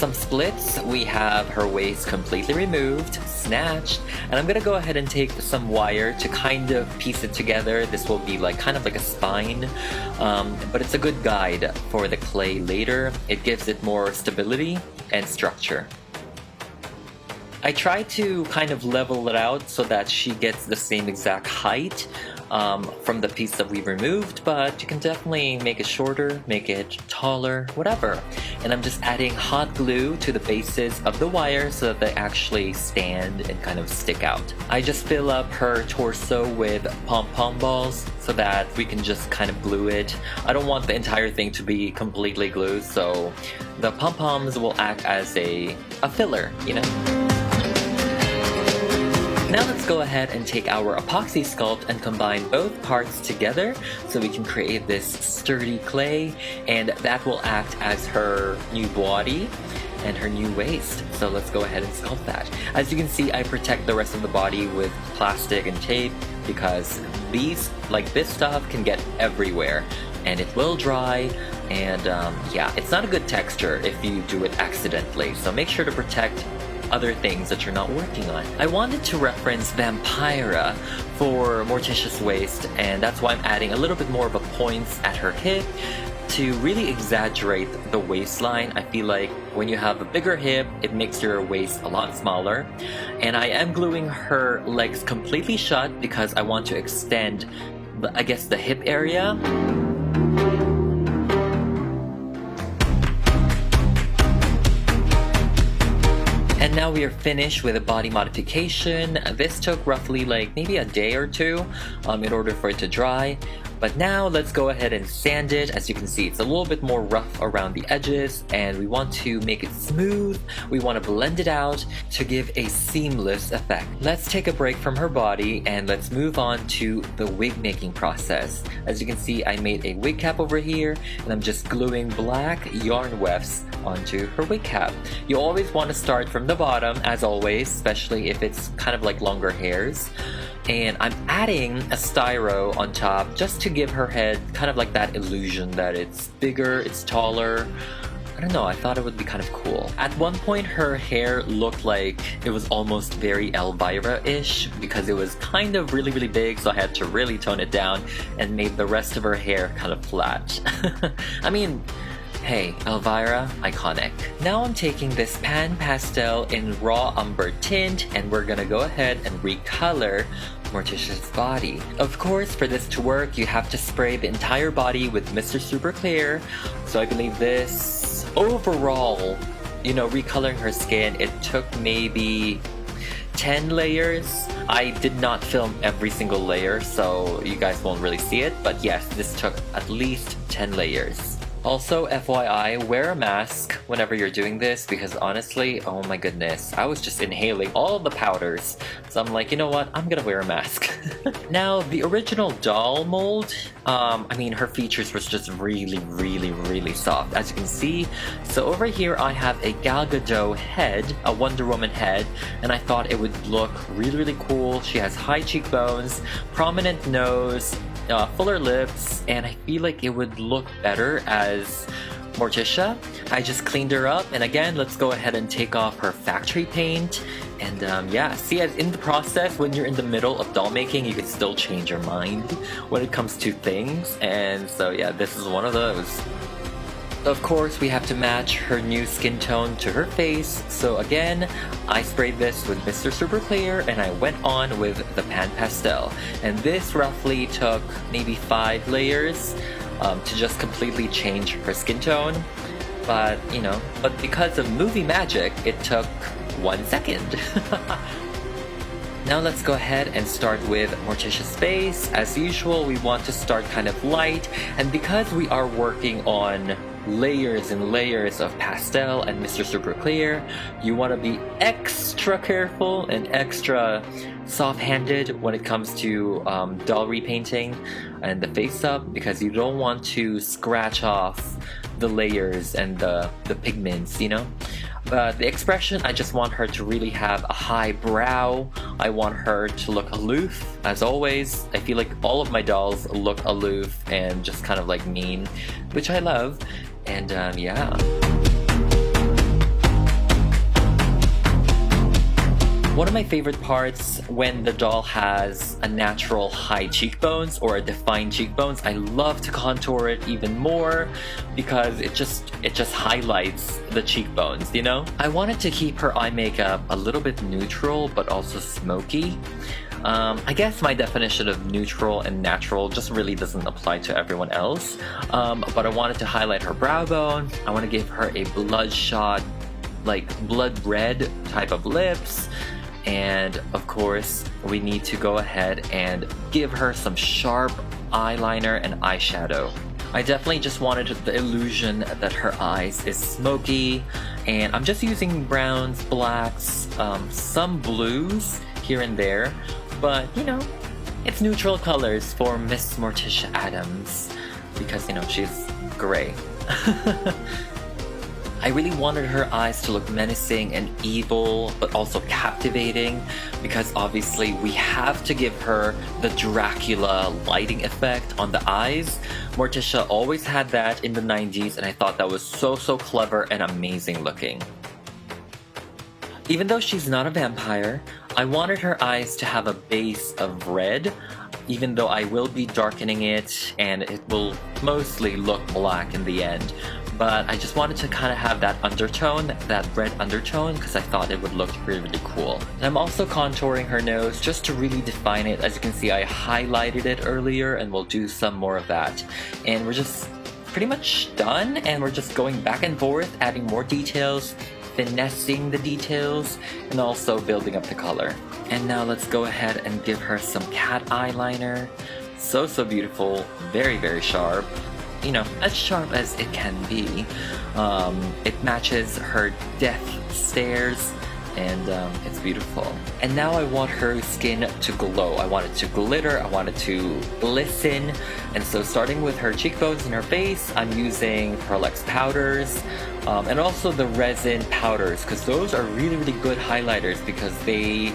some splits. We have her waist completely removed, snatched, and I'm gonna go ahead and take some wire to kind of piece it together. This will be like kind of like a spine, but it's a good guide for the clay later. It gives it more stability and structure. I try to kind of level it out so that she gets the same exact height from the piece that we removed, but you can definitely make it shorter, make it taller, whatever. And I'm just adding hot glue to the bases of the wire so that they actually stand and kind of stick out. I just fill up her torso with pom-pom balls so that we can just kind of glue it. I don't want the entire thing to be completely glued, so the pom-poms will act as a filler, you know? Now let's go ahead and take our epoxy sculpt and combine both parts together so we can create this sturdy clay, and that will act as her new body and her new waist. So let's go ahead and sculpt that. As you can see, I protect the rest of the body with plastic and tape because this stuff can get everywhere and it will dry, and yeah, it's not a good texture if you do it accidentally, so make sure to protect other things that you're not working on. I wanted to reference Vampira for Morticia's waist, and that's why I'm adding a little bit more of a points at her hip to really exaggerate the waistline. I feel like when you have a bigger hip, it makes your waist a lot smaller. And I am gluing her legs completely shut because I want to extend, I guess, the hip area. And now we are finished with a body modification. This took roughly like maybe a day or two in order for it to dry. But now let's go ahead and sand it. As you can see, it's a little bit more rough around the edges and we want to make it smooth. We want to blend it out to give a seamless effect. Let's take a break from her body and let's move on to the wig making process. As you can see, I made a wig cap over here and I'm just gluing black yarn wefts onto her wig cap. You always want to start from the bottom, as always, especially if it's kind of like longer hairs. And I'm adding a styro on top just to give her head kind of like that illusion that it's bigger, it's taller. I don't know, I thought it would be kind of cool. At one point her hair looked like it was almost very Elvira-ish because it was kind of really big, so I had to really tone it down and made the rest of her hair kind of flat. I mean, hey, Elvira, iconic. Now I'm taking this pan pastel in raw umber tint and we're gonna go ahead and recolor Morticia's body. Of course, for this to work, you have to spray the entire body with Mr. Super Clear. So I believe this overall, you know, recoloring her skin, it took maybe 10 layers. I did not film every single layer, so you guys won't really see it, but yes, this took at least 10 layers. Also, FYI, wear a mask whenever you're doing this because honestly, oh my goodness, I was just inhaling all the powders. So I'm like, you know what, I'm gonna wear a mask. Now, the original doll mold, I mean, her features was just really soft, as you can see. So over here, I have a Gal Gadot head, a Wonder Woman head, and I thought it would look really cool. She has high cheekbones, prominent nose, fuller lips, and I feel like it would look better as Morticia. I just cleaned her up, and again, let's go ahead and take off her factory paint. And yeah, see, as in the process, when you're in the middle of doll making, you can still change your mind when it comes to things. And so yeah, this is one of those. Of course, we have to match her new skin tone to her face, so again, I sprayed this with Mr. Super Clear and I went on with the Pan Pastel. And this roughly took maybe 5 layers to just completely change her skin tone. But, you know, because of movie magic, it took 1 second. Now let's go ahead and start with Morticia's face. As usual, we want to start kind of light, and because we are working on layers and layers of pastel and Mr. Super Clear, you want to be extra careful and extra soft-handed when it comes to doll repainting and the face-up, because you don't want to scratch off the layers and the pigments, you know? But the expression, I just want her to really have a high brow. I want her to look aloof. As always, I feel like all of my dolls look aloof and just kind of like mean, which I love. And yeah. One of my favorite parts when the doll has a natural high cheekbones or a defined cheekbones, I love to contour it even more because it just highlights the cheekbones, you know? I wanted to keep her eye makeup a little bit neutral but also smoky. I guess my definition of neutral and natural just really doesn't apply to everyone else, but I wanted to highlight her brow bone. I want to give her a bloodshot, like blood red type of lips, and of course we need to go ahead and give her some sharp eyeliner and eyeshadow. I definitely just wanted the illusion that her eyes is smoky, and I'm just using browns, blacks, some blues here and there, but you know, it's neutral colors for Miss Morticia Addams because, you know, she's gray. I really wanted her eyes to look menacing and evil, but also captivating, because obviously we have to give her the Dracula lighting effect on the eyes. Morticia always had that in the 90s, and I thought that was so clever and amazing looking. Even though she's not a vampire, I wanted her eyes to have a base of red, even though I will be darkening it and it will mostly look black in the end. But I just wanted to kind of have that undertone, that red undertone, because I thought it would look really cool. And I'm also contouring her nose just to really define it. As you can see, I highlighted it earlier, and we'll do some more of that. And we're just pretty much done, and we're just going back and forth, adding more details, finessing the details, and also building up the color. And now let's go ahead and give her some cat eyeliner. So beautiful, very sharp. You know, as sharp as it can be. It matches her death stares, and it's beautiful. And now I want her skin to glow. I want it to glitter, I want it to glisten. And so starting with her cheekbones and her face, I'm using Pearl-X powders, and also the resin powders, because those are really good highlighters because they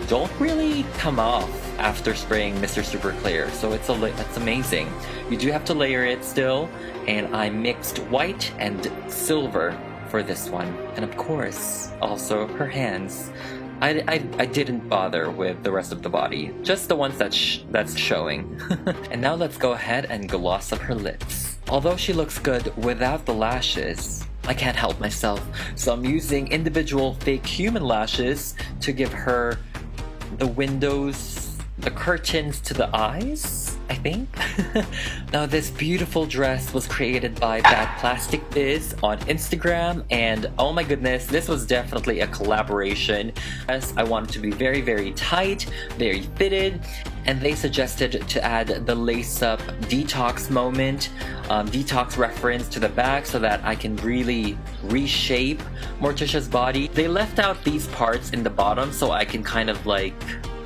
don't really come off after spraying Mr. Super Clear, so it's amazing. You do have to layer it still, and I mixed white and silver for this one, and of course also her hands. I didn't bother with the rest of the body, just the ones that's showing. And now let's go ahead and gloss up her lips. Although she looks good without the lashes, I can't help myself, so I'm using individual fake human lashes to give her the windows, the curtains to the eyes, I think. Now this beautiful dress was created by Bad Plastic Biz on Instagram, and oh my goodness, this was definitely a collaboration. As I wanted to be very tight, very fitted, and they suggested to add the lace-up detox moment, detox reference to the back so that I can really reshape Morticia's body. They left out these parts in the bottom so I can kind of like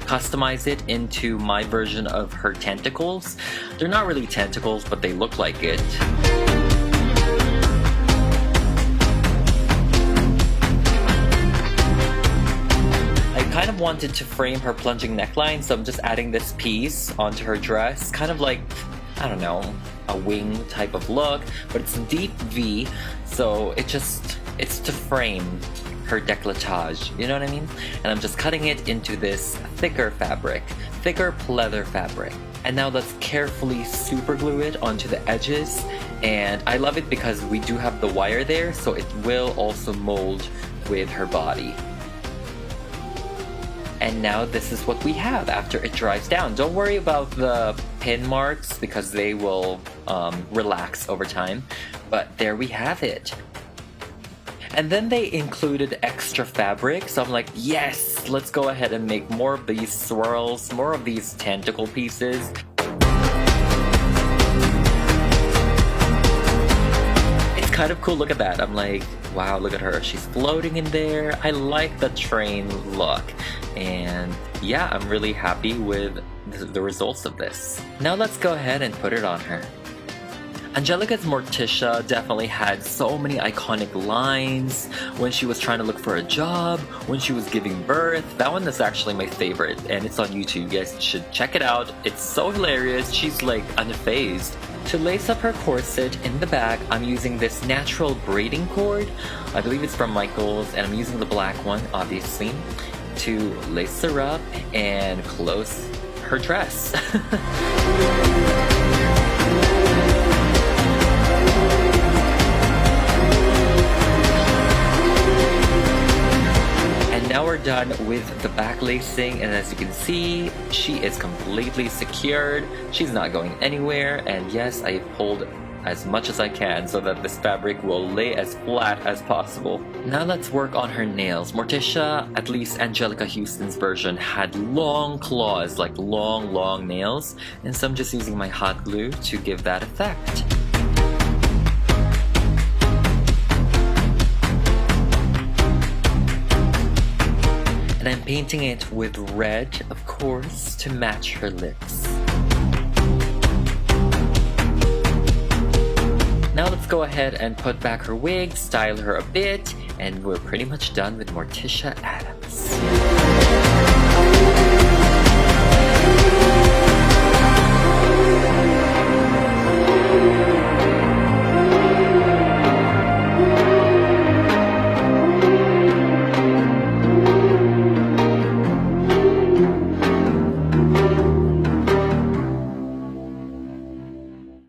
customize it into my version of her tentacles. They're not really tentacles, but they look like it. I kind of wanted to frame her plunging neckline, so I'm just adding this piece onto her dress, kind of like, I don't know, a wing type of look, but it's a deep V, so it's to frame her décolletage, you know what I mean? And I'm just cutting it into this thicker fabric, thicker pleather fabric. And now let's carefully super glue it onto the edges, and I love it because we do have the wire there, so it will also mold with her body. And now this is what we have after it dries down. Don't worry about the pin marks because they will relax over time, but there we have it. And then they included extra fabric, so I'm like, yes, let's go ahead and make more of these swirls, more of these tentacle pieces. It's kind of cool, look at that. I'm like, wow, look at her, she's floating in there. I like the train look, and yeah, I'm really happy with the results of this. Now let's go ahead and put it on her. Angelica's Morticia definitely had so many iconic lines when she was trying to look for a job, when she was giving birth. That one is actually my favorite, and it's on YouTube. You guys should check it out. It's so hilarious. She's like unfazed. To lace up her corset in the back, I'm using this natural braiding cord. I believe it's from Michaels, and I'm using the black one, obviously. to lace her up and close her dress. Now we're done with the back lacing, and as you can see, she is completely secured. She's not going anywhere, and yes, I pulled as much as I can so that this fabric will lay as flat as possible. Now let's work on her nails. Morticia, at least Angelica Houston's version, had long claws, like long nails, and so I'm just using my hot glue to give that effect. And I'm painting it with red, of course, to match her lips. Now let's go ahead and put back her wig, style her a bit, and we're pretty much done with Morticia Addams.